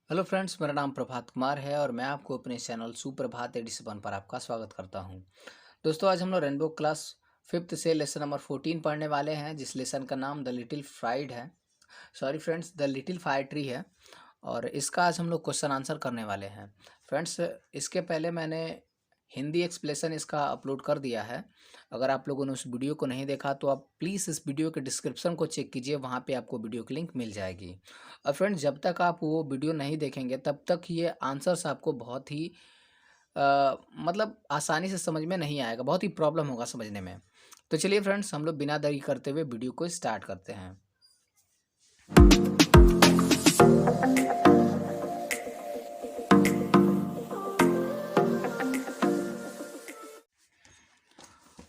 Hello friends, मेरा नाम प्रभात कुमार है और मैं आपको अपने चैनल सुप्रभात एडिशन पर आपका स्वागत करता हूं। दोस्तों, आज हम लोग रेनबो क्लास फिफ्थ से लेसन नंबर 14 पढ़ने वाले हैं, जिस लेसन का नाम द लिटिल फ्राइड है। Sorry friends, the little fire tree है। और इसका आज हम लोग क्वेश्चन आंसर करने वाले हैं। फ्रेंड्स, इसके पहले मैंने हिंदी एक्सप्लेशन इसका अपलोड कर दिया है। अगर आप लोगों ने उस वीडियो को नहीं देखा तो आप प्लीज़ इस वीडियो के डिस्क्रिप्शन को चेक कीजिए, वहाँ पे आपको वीडियो की लिंक मिल जाएगी। और फ्रेंड्स, जब तक आप वो वीडियो नहीं देखेंगे तब तक ये आंसर्स आपको बहुत ही मतलब आसानी से समझ में नहीं आएगा, बहुत ही प्रॉब्लम होगा समझने में। तो चलिए फ्रेंड्स, हम लोग बिना देरी करते हुए वीडियो को स्टार्ट करते हैं।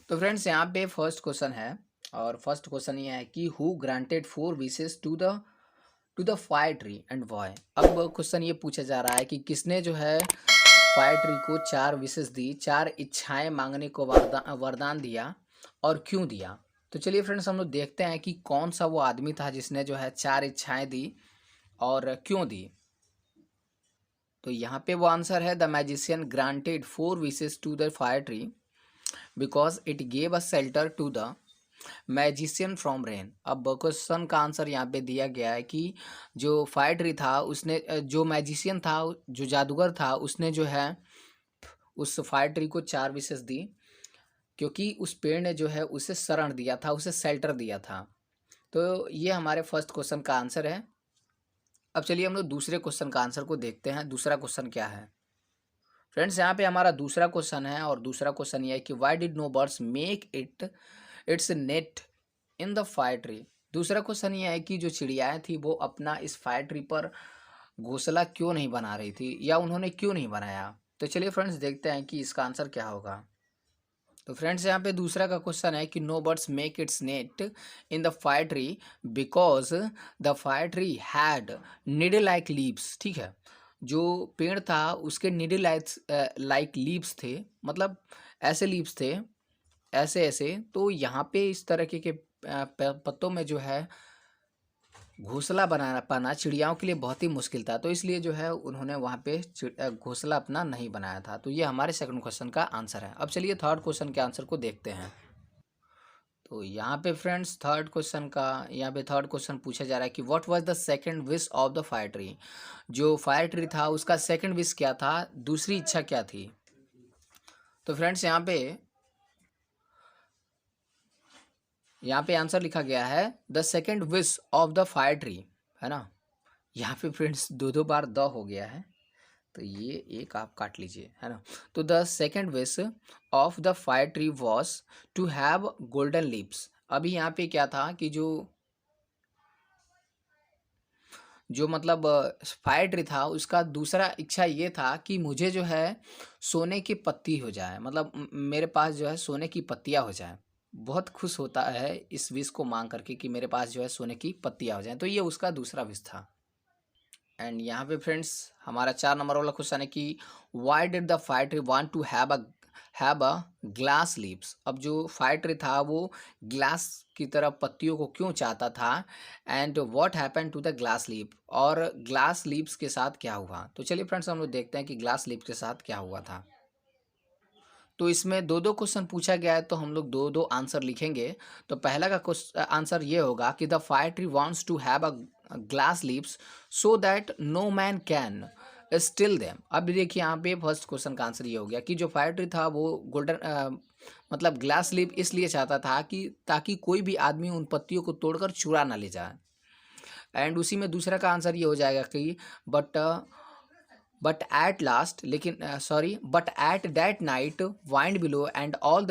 तो फ्रेंड्स, यहाँ पे फर्स्ट क्वेश्चन है और फर्स्ट क्वेश्चन ये है कि who granted 4 wishes to the fire tree and why. अब क्वेश्चन ये पूछा जा रहा है कि किसने जो है फायर ट्री को 4 विशेस दी, 4 इच्छाएं मांगने को वरदान दिया और क्यों दिया। तो चलिए फ्रेंड्स, हम लोग देखते हैं कि कौन सा वो आदमी था जिसने जो है 4 इच्छाएं दी और क्यों दी। तो यहाँ पे वो आंसर है, the magician granted 4 wishes to the fire tree because it gave a shelter to the magician from rain. अब क्वेश्चन का आंसर यहाँ पे दिया गया है कि जो फायर ट्री था उसने जो मैजिशियन था, जो जादूगर था, उसने जो है उस फायर ट्री को 4 विशेस दी क्योंकि उस पेड़ ने जो है उसे शरण दिया था, उसे शेल्टर दिया था। तो ये हमारे फर्स्ट क्वेश्चन का आंसर है। अब चलिए हम लोग दूसरे क्वेश्चन का आंसर को देखते हैं। दूसरा क्वेश्चन क्या है फ्रेंड्स, यहाँ पे हमारा दूसरा क्वेश्चन है और दूसरा क्वेश्चन ये है कि why did no birds make its nest in the fire tree. दूसरा क्वेश्चन ये है कि जो चिड़ियाएं थी वो अपना इस फायर ट्री पर घोंसला क्यों नहीं बना रही थी या उन्होंने क्यों नहीं बनाया। तो चलिए फ्रेंड्स, देखते हैं कि इसका आंसर क्या होगा। तो फ्रेंड्स, यहाँ पे दूसरा का क्वेश्चन है कि no birds make its nest in the fire tree because the fire tree had needle like leaves. ठीक है, जो पेड़ था उसके निडल लाइक लीव्स थे, मतलब ऐसे लीव्स थे, ऐसे ऐसे। तो यहाँ पे इस तरह के पत्तों में जो है घोंसला बना पाना चिड़ियाओं के लिए बहुत ही मुश्किल था, तो इसलिए जो है उन्होंने वहाँ पे घोंसला अपना नहीं बनाया था। तो ये हमारे सेकंड क्वेश्चन का आंसर है। अब चलिए थर्ड क्वेश्चन के आंसर को देखते हैं। तो यहाँ पे फ्रेंड्स, थर्ड क्वेश्चन पूछा जा रहा है कि what was the second wish of the fire tree. जो फायर ट्री था उसका सेकंड विश क्या था, दूसरी इच्छा क्या थी। तो फ्रेंड्स, यहाँ पे आंसर लिखा गया है the second wish of the fire tree, है ना। यहाँ पे फ्रेंड्स दो दो बार द हो गया है, तो ये एक आप काट लीजिए, है ना। तो the second wish of the fire tree was to have golden leaves. अभी यहाँ पे क्या था कि जो मतलब फायर ट्री था उसका दूसरा इच्छा ये था कि मुझे जो है सोने की पत्ती हो जाए, मतलब मेरे पास जो है सोने की पत्तियाँ हो जाए। बहुत खुश होता है इस विश को मांग करके कि मेरे पास जो है सोने की पत्तियाँ हो जाएं। तो ये उसका दूसरा विश था। एंड यहाँ पे फ्रेंड्स, हमारा 4 नंबर वाला क्वेश्चन है कि why did the fire tree want to have a glass leaves. अब जो फायर ट्री था वो ग्लास की तरह पत्तियों को क्यों चाहता था, and what happened to the glass leave, और ग्लास लीव्स के साथ क्या हुआ। तो चलिए फ्रेंड्स, हम लोग देखते हैं कि ग्लास लीव के साथ क्या हुआ था। तो इसमें दो दो क्वेश्चन पूछा गया है, तो हम लोग दो दो आंसर लिखेंगे। तो पहला का आंसर ये होगा कि the fire tree wants to have a glass leaves so that no man can steal them. अब देखिए, यहाँ पे फर्स्ट क्वेश्चन का आंसर ये हो गया कि जो फायर ट्री था वो गोल्डन मतलब ग्लास लीव इसलिए चाहता था कि ताकि कोई भी आदमी उन पत्तियों को तोड़कर चुरा ना ले जाए। एंड उसी में दूसरा का आंसर ये हो जाएगा कि बट बट एट लास्ट लेकिन sorry but at that night wind below and all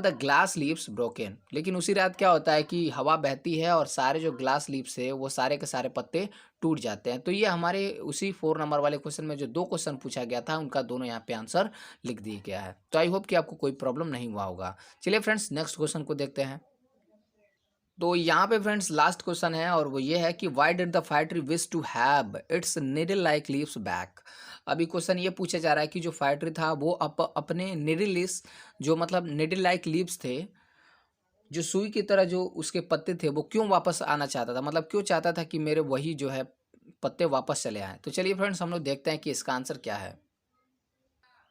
the glass leaves broken. लेकिन उसी रात क्या होता है कि हवा बहती है और सारे जो ग्लास लीव्स है वो सारे के सारे पत्ते टूट जाते हैं। तो ये हमारे उसी 4 नंबर वाले क्वेश्चन में जो दो क्वेश्चन पूछा गया था उनका दोनों यहाँ पे आंसर लिख दिया गया है। तो आई होप कि आपको कोई प्रॉब्लम नहीं हुआ होगा। चलिए फ्रेंड्स, नेक्स्ट क्वेश्चन को देखते हैं। तो यहाँ पे फ्रेंड्स लास्ट क्वेश्चन है और वो ये है कि why did the fire tree wish to have its needle like leaves back. अभी क्वेश्चन ये पूछा जा रहा है कि जो फायर ट्री था वो अपने निडलिस, जो मतलब निडल लाइक लीव्स थे, जो सुई की तरह जो उसके पत्ते थे, वो क्यों वापस आना चाहता था, मतलब क्यों चाहता था कि मेरे वही जो है पत्ते वापस चले आए। तो चलिए फ्रेंड्स हम लोग देखते हैं कि इसका आंसर क्या है।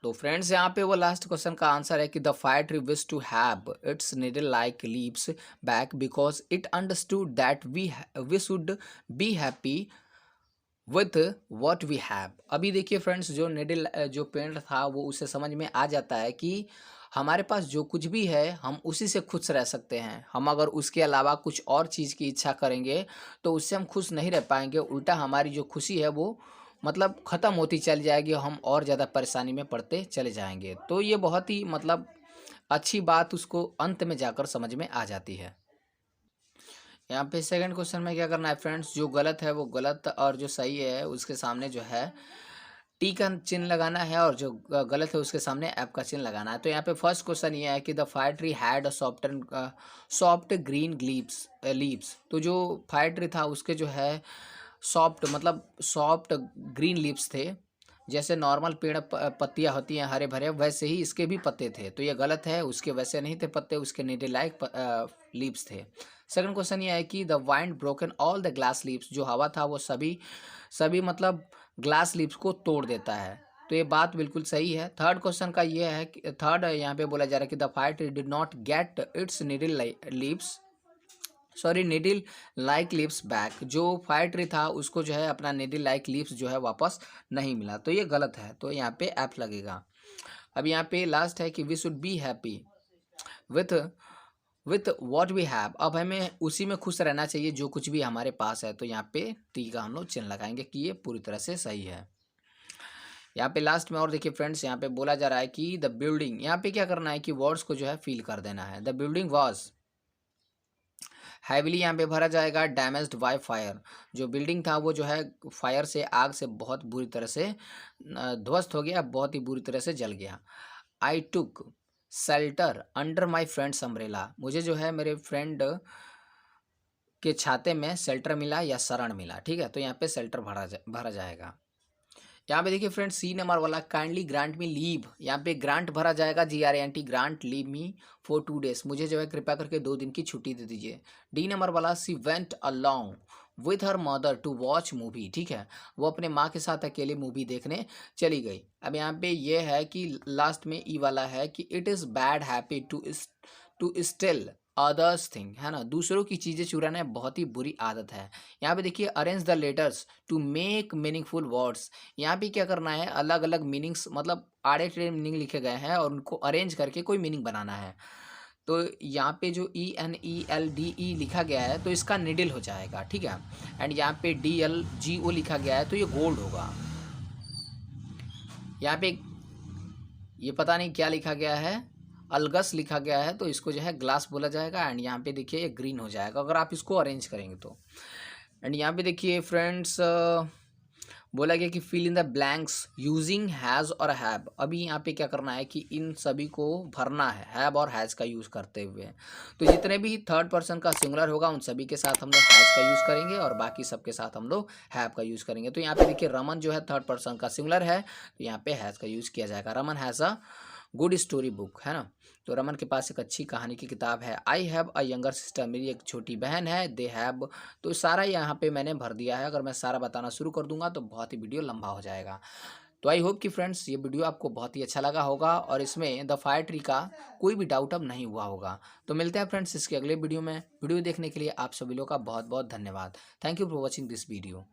तो फ्रेंड्स यहाँ पे वो लास्ट क्वेश्चन का आंसर है कि the fire tree wish to have its needle like leaves back because it understood that we should be happy with what we have. अभी देखिए फ्रेंड्स, जो निडल जो पेड़ था वो उसे समझ में आ जाता है कि हमारे पास जो कुछ भी है हम उसी से खुश रह सकते हैं। हम अगर उसके अलावा कुछ और चीज़ की इच्छा करेंगे तो उससे हम खुश नहीं रह पाएंगे, उल्टा हमारी जो खुशी है वो मतलब ख़त्म होती चली जाएगी, हम और ज़्यादा परेशानी में पड़ते चले जाएंगे। तो ये बहुत ही मतलब अच्छी बात उसको अंत में जाकर समझ में आ जाती है। यहाँ पे सेकंड क्वेश्चन में क्या करना है फ्रेंड्स, जो गलत है वो गलत और जो सही है उसके सामने जो है टी का चिन्ह लगाना है और जो गलत है उसके सामने ऐप का चिन्ह लगाना है। तो यहाँ पे फर्स्ट क्वेश्चन ये है कि the fire tree had a soft green leaves. तो जो फायर ट्री था उसके जो है सॉफ्ट मतलब सॉफ्ट ग्रीन लीव्स थे। जैसे नॉर्मल पेड़ पत्तियां होती हैं हरे भरे, वैसे ही इसके भी पत्ते थे। तो ये गलत है, उसके वैसे नहीं थे पत्ते, उसके नीडे लाइक लीव्स थे। सेकंड क्वेश्चन ये है कि the wind broken all the glass leaves. जो हवा था वो सभी सभी मतलब ग्लास लीव्स को तोड़ देता है। तो ये बात बिल्कुल सही है। थर्ड क्वेश्चन का ये है कि थर्ड यहाँ पे बोला जा रहा है कि the fire tree did not gate it's needle like leaves back. जो फायर ट्री था उसको जो है अपना नीडल लाइक लीव्स जो है वापस नहीं मिला। तो ये गलत है, तो यहाँ पे ऐप लगेगा। अब यहाँ पे लास्ट है कि we should be happy with with what we have. अब हमें उसी में खुश रहना चाहिए जो कुछ भी हमारे पास है। तो यहाँ पे टी का हम लोग चिन्ह लगाएंगे कि ये पूरी तरह से सही है। यहाँ पे लास्ट में और देखिए फ्रेंड्स, यहाँ पे बोला जा रहा है कि द बिल्डिंग, यहाँ पे क्या करना है कि वर्ड्स को जो है फील कर देना है। द बिल्डिंग वॉज हैविली, यहाँ पे भरा जाएगा डैमेज्ड बाय फायर। जो बिल्डिंग था वो जो है फायर से, आग से बहुत बुरी तरह से ध्वस्त हो गया, बहुत ही बुरी तरह से जल गया। I took shelter under my friends umbrella. मुझे जो है मेरे फ्रेंड के छाते में शेल्टर मिला या शरण मिला। ठीक है, तो यहाँ पे शेल्टर भरा जाएगा। यहाँ पे देखिए फ्रेंड्स, सी नंबर वाला काइंडली ग्रांट मी लीव, यहाँ पे ग्रांट भरा जाएगा GRANT, grant leave me for 2 days। मुझे जो है कृपया करके 2 दिन की छुट्टी दे दीजिए। डी नंबर वाला, she went along with her mother to watch movie. ठीक है, वो अपने माँ के साथ अकेले मूवी देखने चली गई। अब यहाँ पे ये है कि लास्ट में ई वाला है कि it is bad habit to steal others thing, है ना, दूसरों की चीज़ें चुराना बहुत ही बुरी आदत है। यहाँ पे देखिए arrange the letters to make meaningful words. यहाँ पे क्या करना है, अलग अलग मीनिंग्स मतलब आड़े टेढ़े मीनिंग लिखे गए हैं और उनको अरेंज करके कोई मीनिंग बनाना है। तो यहाँ पे जो ENELDE लिखा गया है तो इसका निडल हो जाएगा। ठीक है, एंड यहाँ पे DLGO लिखा गया है तो ये गोल्ड होगा। यहाँ पे ये पता नहीं क्या लिखा गया है, अलगस लिखा गया है, तो इसको जो है ग्लास बोला जाएगा। एंड यहाँ पे देखिए ये ग्रीन हो जाएगा अगर आप इसको अरेंज करेंगे तो। एंड यहाँ पे देखिए फ्रेंड्स बोला गया कि fill in the blanks using has और हैव। अभी यहाँ पे क्या करना है कि इन सभी को भरना है हैव और हैज़ का यूज़ करते हुए। तो जितने भी थर्ड पर्सन का सिंगुलर होगा उन सभी के साथ हम लोग हैज़ का यूज़ करेंगे और बाकी सबके साथ हम लोग हैव का यूज़ करेंगे। तो यहाँ पे देखिए रमन जो है थर्ड पर्सन का सिंगुलर है, तो यहाँ पे हैज़ का यूज़ किया जाएगा। Raman has a good story book, है ना, तो रमन के पास एक अच्छी कहानी की किताब है। I have a younger sister, मेरी एक छोटी बहन है। दे हैव, तो सारा यहाँ पे मैंने भर दिया है। अगर मैं सारा बताना शुरू कर दूंगा तो बहुत ही वीडियो लंबा हो जाएगा। तो आई होप कि फ्रेंड्स ये वीडियो आपको बहुत ही अच्छा लगा होगा और इसमें द फायर ट्री का कोई भी डाउट अब नहीं हुआ होगा। तो मिलते हैं फ्रेंड्स इसके अगले वीडियो में। वीडियो देखने के लिए आप सभी लोगों का बहुत बहुत धन्यवाद। Thank you for watching this video.